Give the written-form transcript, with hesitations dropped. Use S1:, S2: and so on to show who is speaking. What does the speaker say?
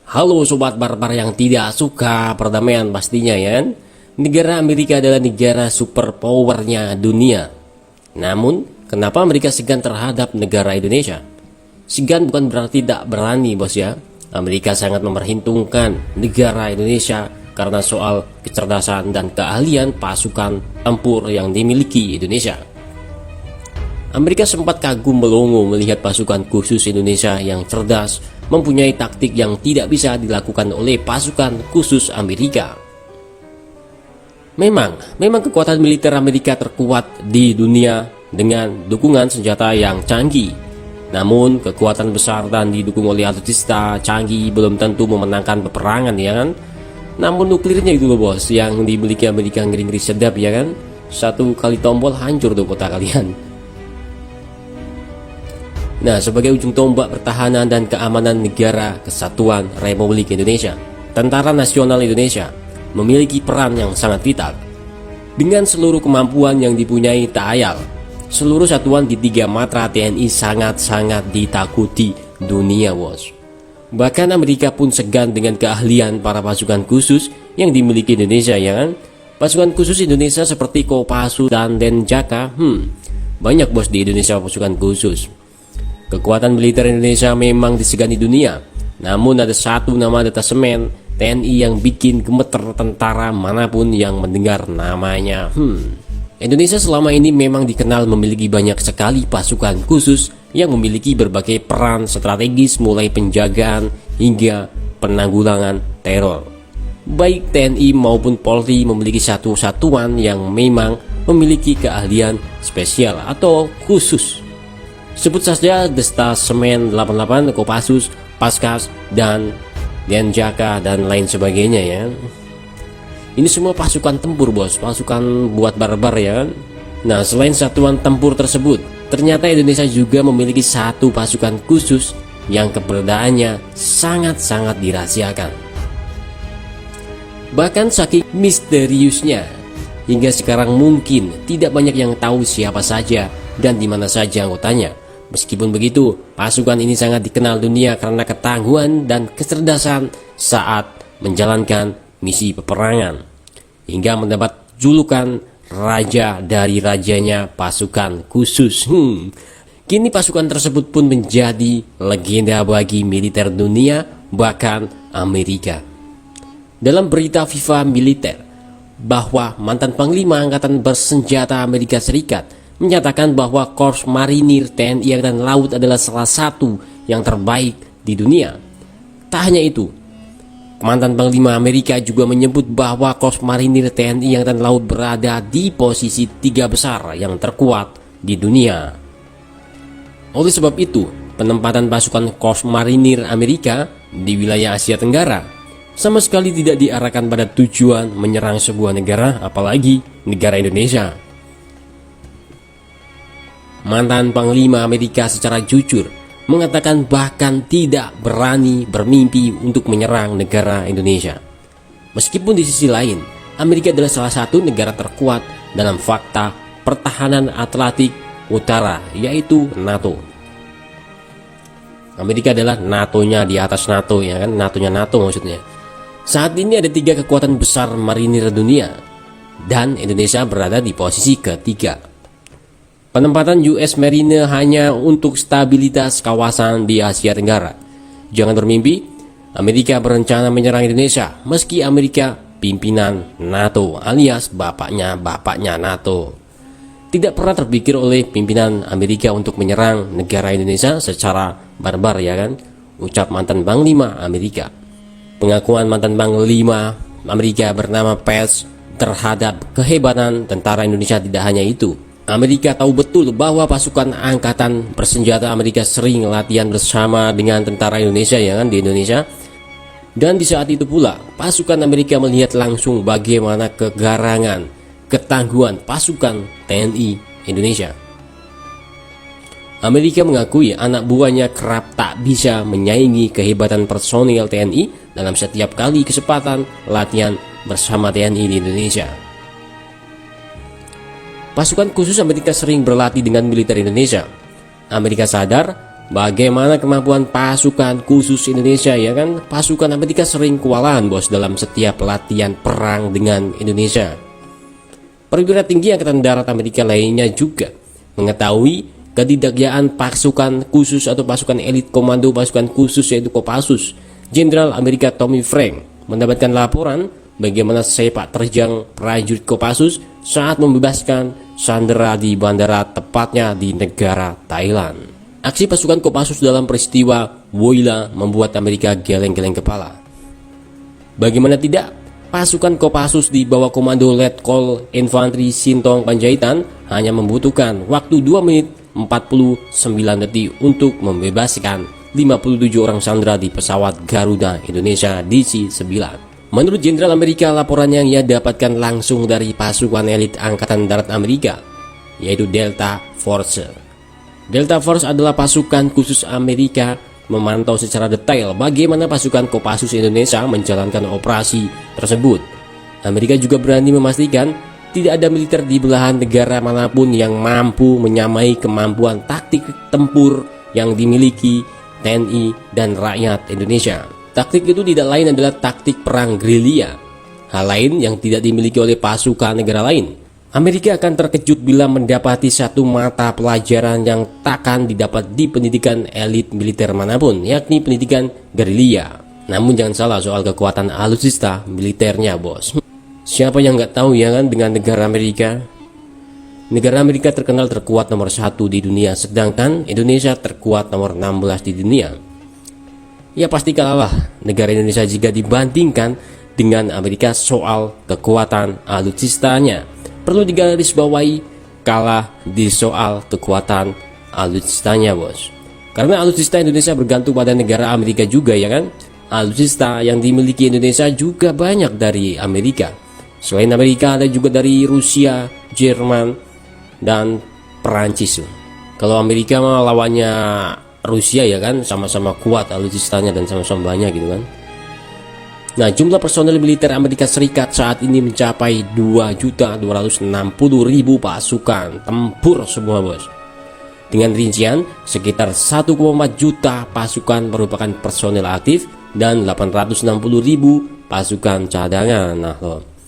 S1: Halo sobat barbar yang tidak suka perdamaian pastinya ya. Negara Amerika adalah negara superpowernya dunia. Namun, kenapa Amerika segan terhadap negara Indonesia? Segan bukan berarti tidak berani bos ya. Amerika sangat memperhitungkan negara Indonesia karena soal kecerdasan dan keahlian pasukan tempur yang dimiliki Indonesia. Amerika sempat kagum melongo melihat pasukan khusus Indonesia yang cerdas, mempunyai taktik yang tidak bisa dilakukan oleh pasukan khusus Amerika. Memang kekuatan militer Amerika terkuat di dunia dengan dukungan senjata yang canggih. Namun kekuatan besar dan didukung oleh alutsista canggih belum tentu memenangkan peperangan ya kan. Namun nuklirnya itu loh bos yang dimiliki Amerika ngeri-ngeri sedap ya kan. Satu kali tombol hancur tuh kota kalian. Nah, sebagai ujung tombak pertahanan dan keamanan negara Kesatuan Republik Indonesia, Tentara Nasional Indonesia memiliki peran yang sangat vital. Dengan seluruh kemampuan yang dipunyai tak ayal, seluruh satuan di 3 matra TNI sangat-sangat ditakuti dunia bos. Bahkan Amerika pun segan dengan keahlian para pasukan khusus yang dimiliki Indonesia ya kan. Pasukan khusus Indonesia seperti Kopassus dan Denjaka, banyak bos di Indonesia pasukan khusus. Kekuatan militer Indonesia memang disegani dunia. Namun ada satu nama detasemen TNI yang bikin gemeter tentara manapun yang mendengar namanya. Indonesia selama ini memang dikenal memiliki banyak sekali pasukan khusus yang memiliki berbagai peran strategis mulai penjagaan hingga penanggulangan teror. Baik TNI maupun Polri memiliki satu satuan yang memang memiliki keahlian spesial atau khusus. Sebut saja Destasemen 88, Kopassus, Paskas, dan Denjaka dan lain sebagainya ya. Ini semua pasukan tempur bos, pasukan buat barbar ya. Nah, selain satuan tempur tersebut, ternyata Indonesia juga memiliki satu pasukan khusus yang keberadaannya sangat-sangat dirahasiakan. Bahkan saking misteriusnya, hingga sekarang mungkin tidak banyak yang tahu siapa saja dan di mana saja anggotanya. Meskipun begitu, pasukan ini sangat dikenal dunia karena ketangguhan dan kecerdasan saat menjalankan misi peperangan, hingga mendapat julukan raja dari rajanya pasukan khusus. Kini pasukan tersebut pun menjadi legenda bagi militer dunia, bahkan Amerika. Dalam berita FIFA Militer bahwa mantan Panglima Angkatan Bersenjata Amerika Serikat menyatakan bahwa Korps Marinir TNI Angkatan Laut adalah salah satu yang terbaik di dunia. Tak hanya itu, mantan Panglima Amerika juga menyebut bahwa Korps Marinir TNI Angkatan Laut berada di posisi 3 besar yang terkuat di dunia. Oleh sebab itu, penempatan pasukan Korps Marinir Amerika di wilayah Asia Tenggara sama sekali tidak diarahkan pada tujuan menyerang sebuah negara, apalagi negara Indonesia. Mantan Panglima Amerika secara jujur mengatakan bahkan tidak berani bermimpi untuk menyerang negara Indonesia. Meskipun di sisi lain, Amerika adalah salah satu negara terkuat dalam fakta pertahanan Atlantik Utara, yaitu NATO. Amerika adalah NATO-nya di atas NATO ya kan, NATO-nya NATO maksudnya. Saat ini ada 3 kekuatan besar marinir dunia dan Indonesia berada di posisi ketiga. Penempatan US Marine hanya untuk stabilitas kawasan di Asia Tenggara. Jangan bermimpi, Amerika berencana menyerang Indonesia meski Amerika pimpinan NATO alias bapaknya NATO. Tidak pernah terpikir oleh pimpinan Amerika untuk menyerang negara Indonesia secara barbar ya kan, ucap mantan Panglima Amerika. Pengakuan mantan Panglima Amerika bernama Pence terhadap kehebatan tentara Indonesia tidak hanya itu. Amerika tahu betul bahwa pasukan angkatan bersenjata Amerika sering latihan bersama dengan tentara Indonesia ya kan di Indonesia. Dan di saat itu pula pasukan Amerika melihat langsung bagaimana kegarangan, ketangguhan pasukan TNI Indonesia. Amerika mengakui anak buahnya kerap tak bisa menyaingi kehebatan personil TNI dalam setiap kali kesempatan latihan bersama TNI di Indonesia. Pasukan khusus Amerika sering berlatih dengan militer Indonesia. Amerika sadar Bagaimana kemampuan pasukan khusus Indonesia, ya kan? Pasukan Amerika sering kewalahan bos dalam setiap latihan perang dengan Indonesia. Perwira tinggi Angkatan Darat Amerika lainnya juga mengetahui ketidakjaan pasukan khusus atau pasukan elit komando pasukan khusus yaitu Kopassus. Jenderal Amerika Tommy Frank mendapatkan laporan bagaimana sepak terjang prajurit Kopassus saat membebaskan sandera di bandara, tepatnya di negara Thailand. Aksi pasukan Kopassus dalam peristiwa Woila membuat Amerika geleng-geleng kepala. Bagaimana tidak, pasukan Kopassus di bawah komando Letkol Infantri Sintong Panjaitan hanya membutuhkan waktu 2 menit 49 detik untuk membebaskan 57 orang sandera di pesawat Garuda Indonesia DC-9. Menurut Jenderal Amerika, laporan yang ia dapatkan langsung dari pasukan elit Angkatan Darat Amerika, yaitu Delta Force. Delta Force adalah pasukan khusus Amerika memantau secara detail bagaimana pasukan Kopassus Indonesia menjalankan operasi tersebut. Amerika juga berani memastikan tidak ada militer di belahan negara manapun yang mampu menyamai kemampuan taktik tempur yang dimiliki TNI dan rakyat Indonesia. Taktik itu tidak lain adalah taktik perang gerilya, hal lain yang tidak dimiliki oleh pasukan negara lain. Amerika akan terkejut bila mendapati satu mata pelajaran yang takkan didapat di pendidikan elit militer manapun, yakni pendidikan gerilya. Namun jangan salah soal kekuatan alutsista militernya bos. Siapa yang nggak tahu ya kan dengan negara Amerika? Negara Amerika terkenal terkuat nomor 1 di dunia, sedangkan Indonesia terkuat nomor 16 di dunia. Ya pasti kalah negara Indonesia jika dibandingkan dengan Amerika soal kekuatan alutsistanya. Perlu digarisbawahi, kalah di soal kekuatan alutsistanya bos. Karena alutsista Indonesia bergantung pada negara Amerika juga ya kan. Alutsista yang dimiliki Indonesia juga banyak dari Amerika. Selain Amerika ada juga dari Rusia, Jerman, dan Perancis. Kalau Amerika mah lawannya Rusia ya kan, sama-sama kuat alutsistanya dan sama-sama banyak gitu kan. Nah, jumlah personel militer Amerika Serikat saat ini mencapai 2.260.000 pasukan tempur semua bos. Dengan rincian sekitar 1,4 juta pasukan merupakan personel aktif dan 860.000 pasukan cadangan. Nah loh,